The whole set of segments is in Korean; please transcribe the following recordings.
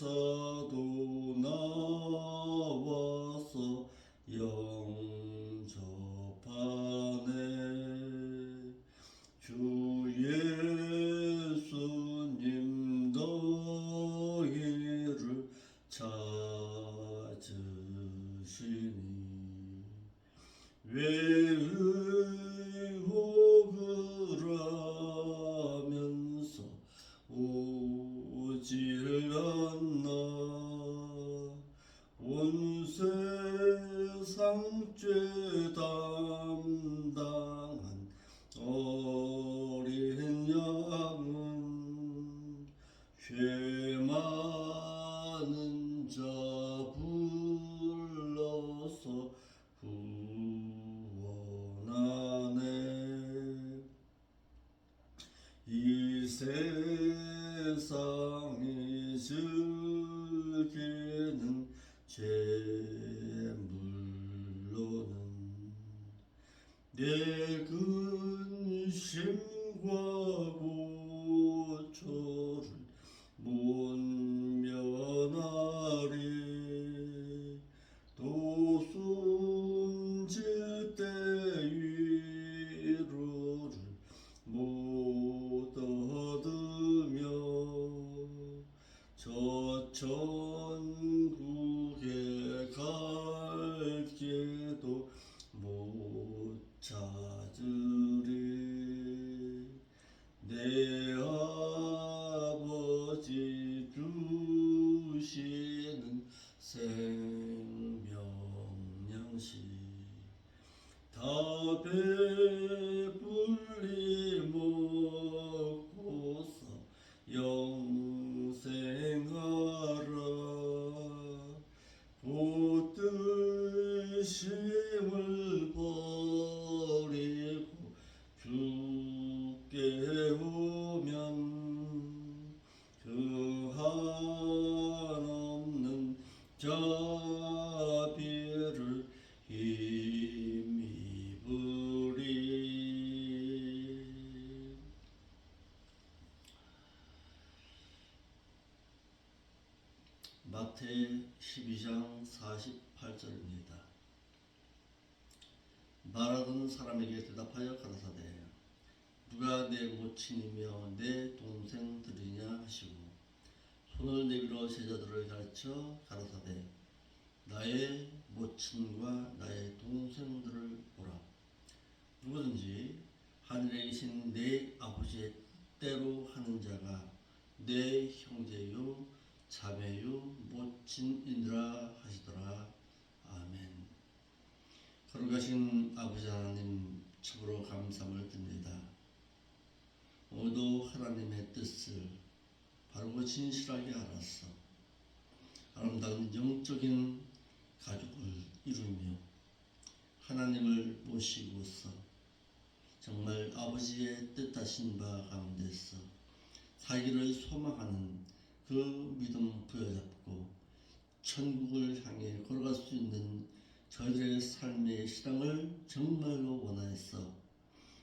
천사도 나와서 영접하네. 주 예수님 너희를 찾으시니 외의혹을 하면서 오질 않나. 온 세상 죄 담당한 어린 양은 죄 많은 자 불러서 구원하네. 이 세상이 즐기는 재물로는 내 근심과 고초를 못 면하리. 또 숨질 때 위로를 못 얻으며 저 천국에 갈 길도 못 찾으리. 내 아버지 주시는 생명양식 다 배불리 먹고서 영생하라. 곧 뜻임을 버리고 주께 오면 그 한없는 자비를 힘입으리. 마태 12장 48절입니다. 말하던 사람에게 대답하여 가라사대 누가 내 모친이며 내 동생들이냐 하시고 손을 내밀어 제자들을 가르쳐 가라사대 나의 모친과 나의 동생들을 보라. 누구든지 하늘에 계신 내 아버지의 뜻대로 하는 자가 내 형제요 자매요 모친이니라 하시더라. 아멘. 거룩하신 아버지 하나님, 참으로 감사함을 드립니다. 오늘도 하나님의 뜻을 바르고 진실하게 알아서 아름다운 영적인 가족을 이루며 하나님을 모시고서 정말 아버지의 뜻하신 바 가운데서 살기를 소망하는 그 믿음 부여잡고 천국을 향해 걸어갈 수 있는 저희들의 삶의 신앙을 정말로 원하여서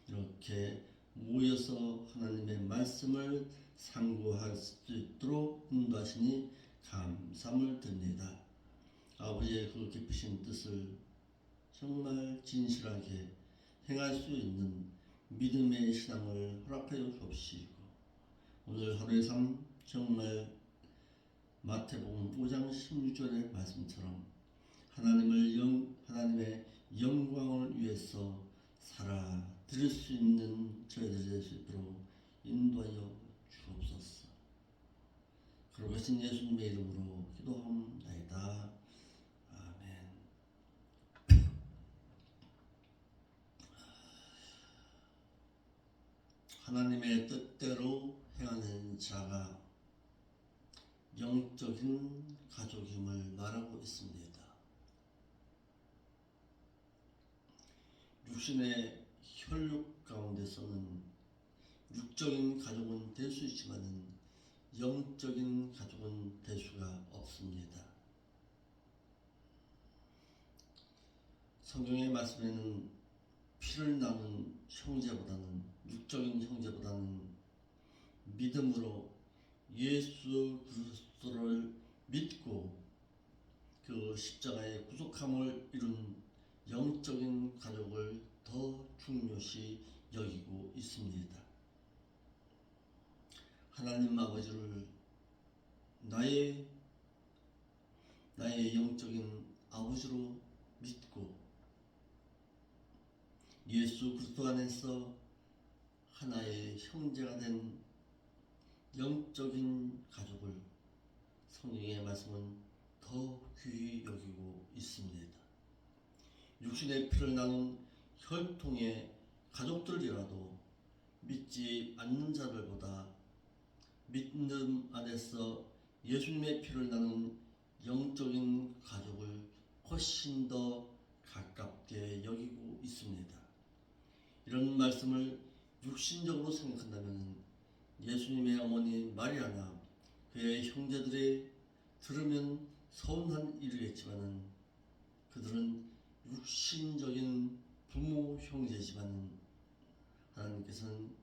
이렇게 모여서 하나님의 말씀을 상고할 수 있도록 인도하시니 감사함을 드립니다. 아버지의 그 깊으신 뜻을 정말 진실하게 행할 수 있는 믿음의 신앙을 허락하여 주옵시고 오늘 하루의 삶 정말 마태복음 5장 16절의 말씀처럼 하나님의 영광을 위해서 살아 드릴 수 있는 저희들이 될 수 있도록 인도하여 주옵소서. 거룩하신 예수님의 이름으로 기도하옵나이다. 아멘. 하나님의 뜻대로 행하는 자가 영적인 가족임을 말하고 있습니다. 육신의 혈육 가운데서는 육적인 가족은 될 수 있지만 영적인 가족은 될 수가 없습니다. 성경의 말씀에는 피를 나눈 형제보다는 육적인 형제보다는 믿음으로 예수 그리스도를 십자가의 구속함을 이룬 영적인 가족을 더 중요시 여기고 있습니다. 하나님 아버지를 나의 영적인 아버지로 믿고 예수 그리스도 안에서 하나의 형제가 된 영적인 가족을 성경의 말씀은 더 귀히 여기고 있습니다. 육신의 피를 나눈 혈통의 가족들이라도 믿지 않는 자들보다 믿음 안에서 예수님의 피를 나눈 영적인 가족을 훨씬 더 가깝게 여기고 있습니다. 이런 말씀을 육신적으로 생각한다면 예수님의 어머니 마리아나 그의 형제들이 들으면 서운한 일이겠지만 그들은 육신적인 부모 형제지만 하나님께서는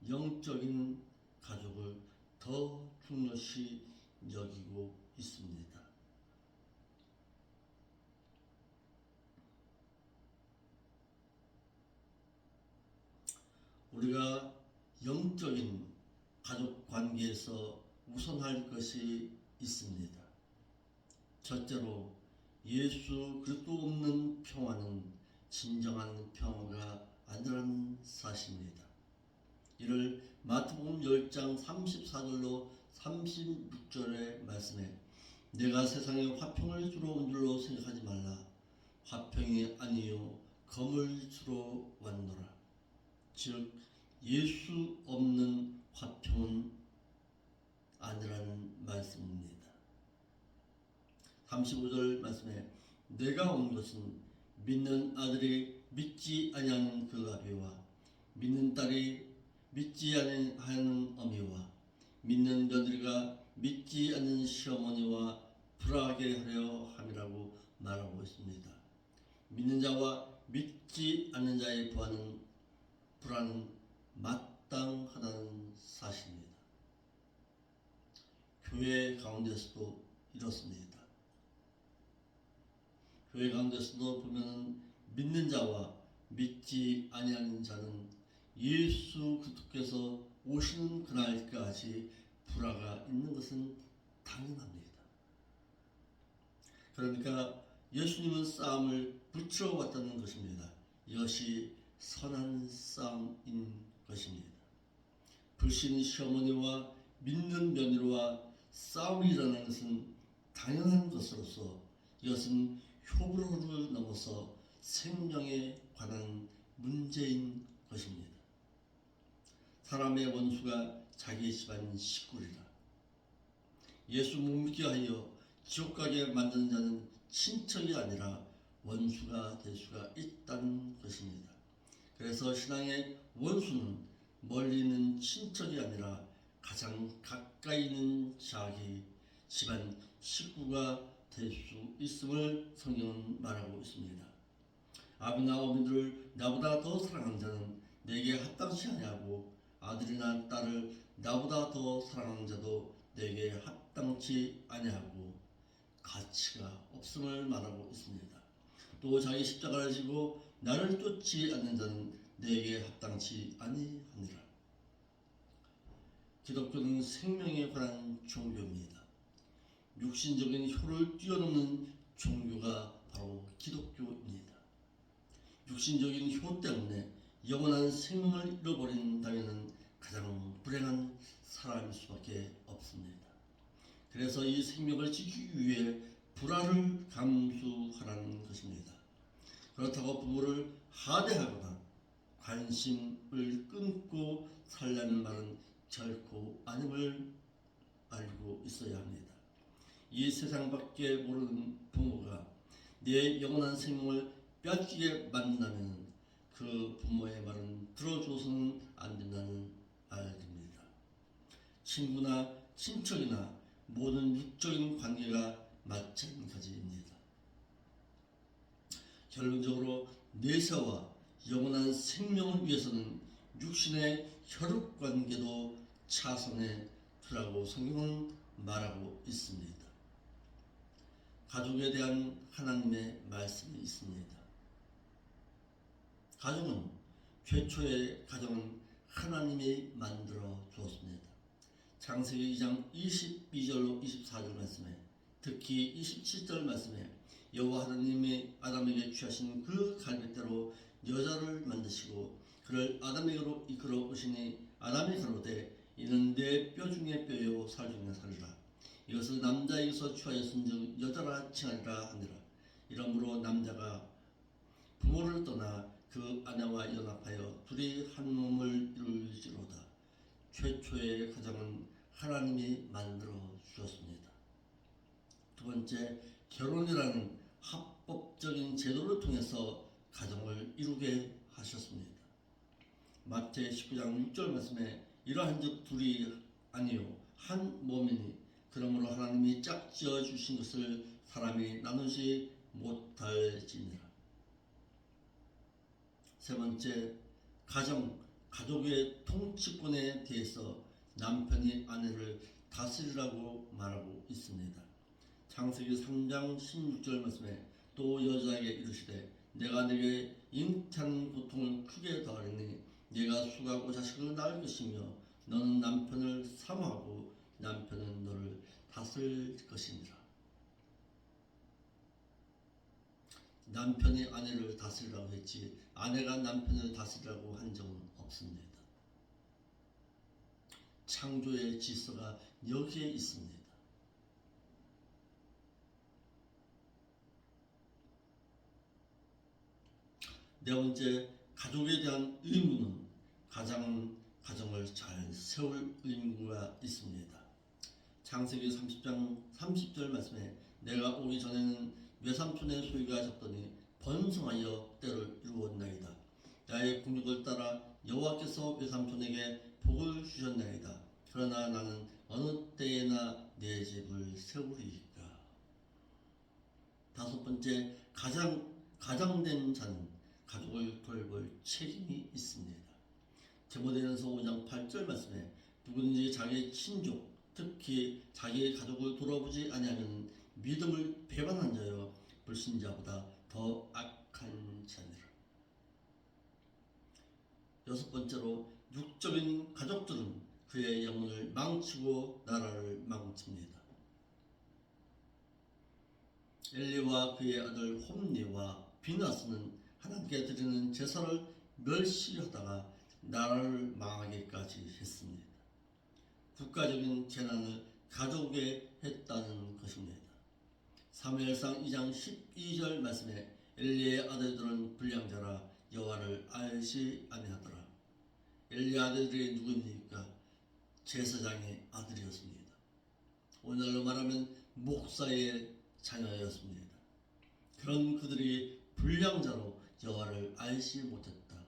영적인 가족을 더 중요시 여기고 있습니다. 우리가 영적인 가족 관계에서 우선할 것이 있습니다. 첫째로 예수 그리스도 없는 평화는 진정한 평화가 아니라는 사실입니다. 이를 마태복음 10장 34절로 36절의 말씀에 내가 세상에 화평을 주러 온 줄로 생각하지 말라. 화평이 아니요 검을 주러 왔노라. 즉 예수 없는 화평은 아니라는 말씀입니다. 35절 말씀에 내가 온 것은 믿는 아들이 믿지 아니하는 그 아비와 믿는 딸이 믿지 아니하는 어미와 믿는 며느리가 믿지 않는 시어머니와 불화하게 하려 함이라고 말하고 있습니다. 믿는 자와 믿지 않는 자의 불화는 마땅하다는 사실입니다. 교회 가운데서도 이렇습니다. 교회 가운데서도 보면 믿는 자와 믿지 아니하는 자는 예수 그리스도께서 오시는 그날까지 불화가 있는 것은 당연합니다. 그러니까 예수님은 싸움을 붙여 왔다는 것입니다. 이것이 선한 싸움인 것입니다. 불신 시어머니와 믿는 며느리와 싸움이 일어나는 것은 당연한 것으로서 이것은 효부로를 넘어서 생명에 관한 문제인 것입니다. 사람의 원수가 자기 집안 식구리라. 예수 못 믿게 하여 지옥 가게 만드는 자는 친척이 아니라 원수가 될 수가 있다는 것입니다. 그래서 신앙의 원수는 멀리 있는 친척이 아니라 가장 가까이 있는 자기 집안 식구가 될 수 있음을 성경은 말하고 있습니다. 아비나 어미들을 나보다 더 사랑하는 자는 내게 합당치 아니하고 아들이나 딸을 나보다 더 사랑하는 자도 내게 합당치 아니하고 가치가 없음을 말하고 있습니다. 또 자기 십자가를 지고 나를 쫓지 않는 자는 내게 합당치 아니하니라. 기독교는 생명에 관한 종교입니다. 육신적인 효를 뛰어넘는 종교가 바로 기독교입니다. 육신적인 효 때문에 영원한 생명을 잃어버린다면 가장 불행한 사람일 수밖에 없습니다. 그래서 이 생명을 지키기 위해 불화를 감수하라는 것입니다. 그렇다고 부모를 하대하거나 관심을 끊고 살라는 말은 결코 아님을 알고 있어야 합니다. 이 세상밖에 모르는 부모가 내 영원한 생명을 뺏기게 만든다면 그 부모의 말은 들어줘서는 안 된다는 말입니다. 친구나 친척이나 모든 육적인 관계가 마찬가지입니다. 결론적으로 내세와 영원한 생명을 위해서는 육신의 혈육 관계도 차선에 두라고 성경은 말하고 있습니다. 가족에 대한 하나님의 말씀이 있습니다. 최초의 가정은 하나님이 만들어 주었습니다. 창세기 2장 22절로 24절 말씀에, 특히 27절 말씀에 여호와 하나님이 아담에게 취하신 그 갈빗대로 여자를 만드시고 그를 아담에게로 이끌어 오시니 아담이 가로되 이는 내 뼈 중에 뼈요 살 중에 살이라. 이것을 남자에게서 취하였은즉 여자라 칭하리라 하니라. 이러므로 남자가 부모를 떠나 그 아내와 연합하여 둘이 한 몸을 이룰지로다. 최초의 가정은 하나님이 만들어 주셨습니다. 두 번째, 결혼이라는 합법적인 제도를 통해서 가정을 이루게 하셨습니다. 마태 19장 6절 말씀에 이러한즉 둘이 아니요 한 몸이니 그러므로 하나님이 짝지어 주신 것을 사람이 나누지 못할지니라. 세 번째, 가족의 통치권에 대해서 남편이 아내를 다스리라고 말하고 있습니다. 창세기 3장 16절 말씀에 또 여자에게 이르시되 내가 네게 잉태하는 고통을 크게 더하리니 네가 수고하고 자식을 낳을 것이며 너는 남편을 사모하고 남편은 너를 다스릴 것이니라. 남편이 아내를 다스리라고 했지 아내가 남편을 다스리라고 한 적은 없습니다. 창조의 질서가 여기에 있습니다. 네 번째, 가족에 대한 의무는 가정을 잘 세울 의무가 있습니다. 창세기 30장 30절 말씀에 내가 오기 전에는 외삼촌의 소유가 적더니 번성하여 때를 이루었나이다. 나의 궁육을 따라 여호와께서 외삼촌에게 복을 주셨나이다. 그러나 나는 어느 때에나 내 집을 세우리이까. 다섯 번째, 가장된 자는 가족을 돌볼 책임이 있습니다. 디모데전서 5장 8절 말씀에 누구든지 자기의 친족 특히 자기의 가족을 돌아보지 아니하면 믿음을 배반한 자여 불신자보다 더 악한 자니라. 여섯 번째로, 육적인 가족들은 그의 영혼을 망치고 나라를 망칩니다. 엘리와 그의 아들 홈리와 비나스는 하나님께 드리는 제사를 멸시하다가 나라를 망하게까지 했습니다. 국가적인 재난을 가족에 했다는 것입니다. 사무엘상 2장 12절 말씀에 엘리의 아들들은 불량자라 여호와를 알지 아니하더라. 엘리의 아들들이 누구입니까? 제사장의 아들이었습니다. 오늘날로 말하면 목사의 자녀였습니다. 그런 그들이 불량자로 여호와를 알지 못했다.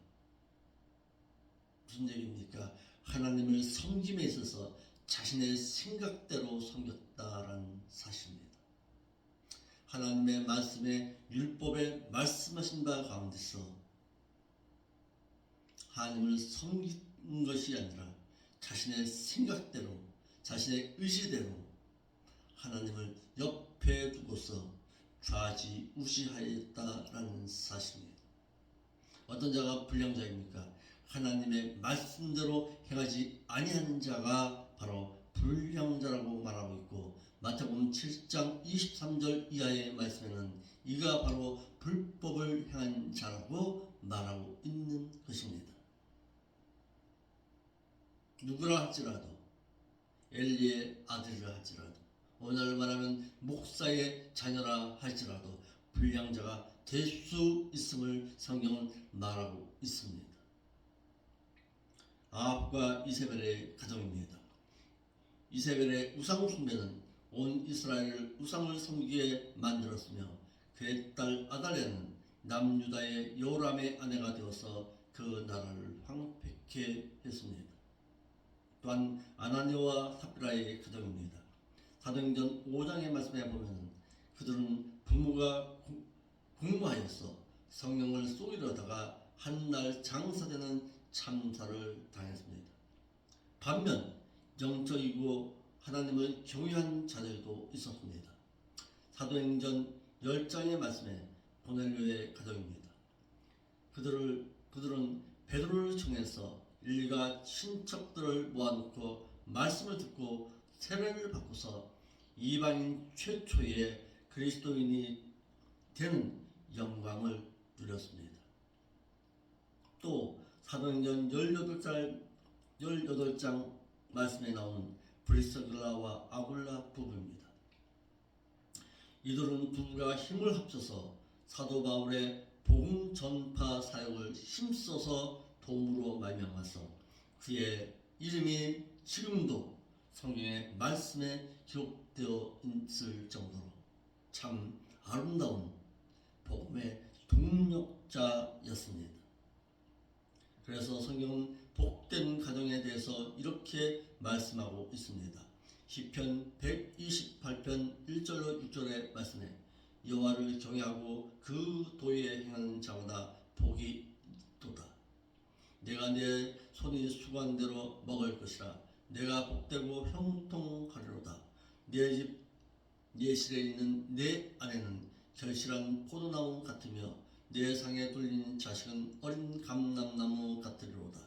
무슨 얘기입니까? 하나님을 섬김에 있어서 자신의 생각대로 섬겼다라는 사실입니다. 하나님의 말씀에 율법에 말씀하신 바 가운데서 하나님을 섬긴 것이 아니라 자신의 생각대로 자신의 의지대로 하나님을 옆에 두고서 좌지우지하였다라는 사실입니다. 어떤 자가 불량자입니까? 하나님의 말씀대로 행하지 아니하는 자가 바로 불량자라고 말하고 있고, 마태복음 7장 23절 이하의 말씀에는 이가 바로 불법을 행한 자라고 말하고 있는 것입니다. 누구라 할지라도, 엘리의 아들이라 할지라도, 오늘 말하면 목사의 자녀라 할지라도 불량자가 될 수 있음을 성경은 말하고 있습니다. 아합과 이세벨의 가정입니다. 이세벨의 우상 숭배는 온 이스라엘을 우상을 섬기게 만들었으며 그의 딸 아달랴는 남유다의 요람의 아내가 되어서 그 나라를 황폐케 했습니다. 또한 아나니와 삽비라의 가정입니다. 사도행전 5장의 말씀에 보면 그들은 부모가 공모하여서 성령을 쏘이려다가 한날 장사되는 참사를 당했습니다. 반면 영적이고 하나님을 경외한 자들도 있었습니다. 사도행전 10장의 말씀에 고넬료의 가정입니다. 그들은 베드로를 통해서 일가 친척들을 모아놓고 말씀을 듣고 세례를 받고서 이방인 최초의 그리스도인이 되는 영광을 누렸습니다. 또 사도행전 18장 말씀에 나오는 브리스길라와 아굴라 부부입니다. 이들은 부부가 힘을 합쳐서 사도 바울의 복음 전파 사역을 힘써서 도움으로 말미암아서 그의 이름이 지금도 성경의 말씀에 기록되어 있을 정도로 참 아름다운 복음의 동력자였습니다. 그래서 성경은 복된 가정에 대해서 이렇게 말씀하고 있습니다. 시편 128편 1절로 6절의 말씀에 여호와를 경외하고 그 도에 행하는 자마다 복이 있도다. 내가 내 손이 수고한 대로 먹을 것이라. 내가 복되고 형통하리로다. 내 집 내 실에 있는 내 아내는 결실한 포도나무 같으며 내 상에 둘린 자식은 어린 감람나무 같으리로다.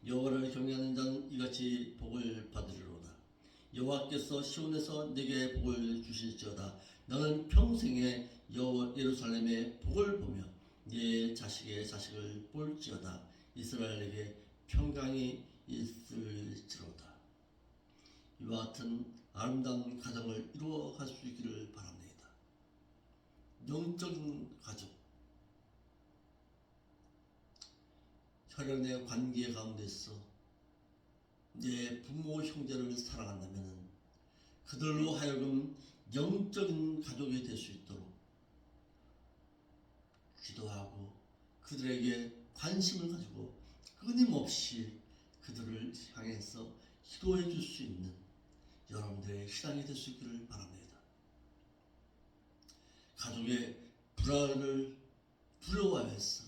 여호와를 경외하는 자는 이같이 복을 받으리로다. 여호와께서 시온에서 내게 복을 주실지어다. 너는 평생에 예루살렘의 복을 보며 네 자식의 자식을 볼지어다. 이스라엘에게 평강이 있을지로다. 이와 같은 아름다운 가정을 이루어갈 수 있기를 바랍니다. 영적인 가족, 혈연의 관계 가운데서 내 부모 형제를 사랑한다면 그들로 하여금 영적인 가족이 될 수 있도록 기도하고 그들에게 관심을 가지고 끊임없이 그들을 향해서 기도해 줄 수 있는 여러분들의 신앙이 될 수 있기를 바랍니다. 가족의 불화를 두려워해서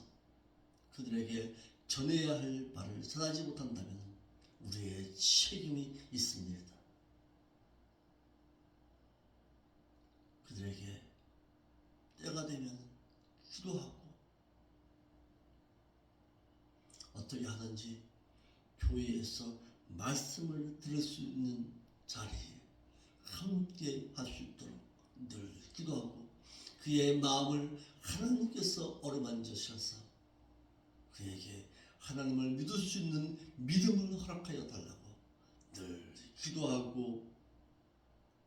그들에게 전해야 할 말을 전하지 못한다면 우리의 책임이 있습니다. 그들에게 때가 되면 기도하고 어떻게 하든지 교회에서 말씀을 들을 수 있는 자리에 함께 할 수 있도록 늘 기도하고 그의 마음을 하나님께서 어루만지셔서 그에게 하나님을 믿을 수 있는 믿음을 허락하여 달라고 늘 기도하고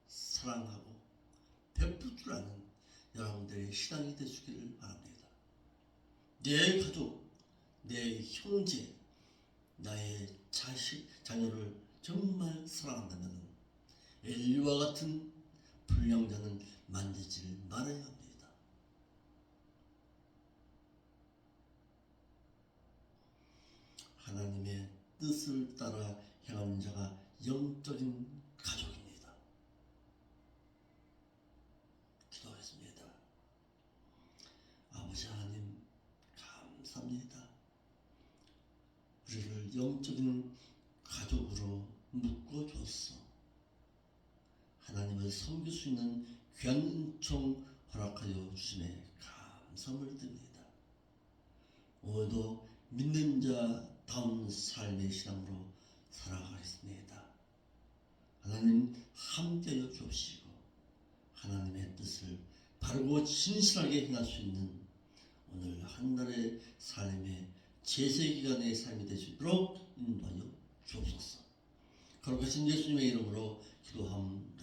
사랑하고 베풀 줄 아는 여러분들의 신앙이 되시기를 바랍니다. 내 가족, 내 형제, 나의 자식, 자녀를 정말 사랑한다면 엘리와 같은 불량자는 만들지 말아야 합니다. 하나님의 뜻을 따라 행하는 자가 영적인 가족입니다. 기도하겠습니다. 아버지 하나님 감사합니다. 우리를 영적인 가족으로 묶어줬어. 하나님을 섬길 수 있는 귀한 은총 허락하여 주심에 감사를 드립니다. 오늘도 믿는 자다운 삶의 신앙으로 살아가겠습니다. 하나님 함께하여 주옵시고 하나님의 뜻을 바르고 진실하게 행할 수 있는 오늘 한 달의 삶의 제세기간의 삶이 될 수 있도록 인도하여 주옵소서. 거룩하신 예수님의 이름으로 기도함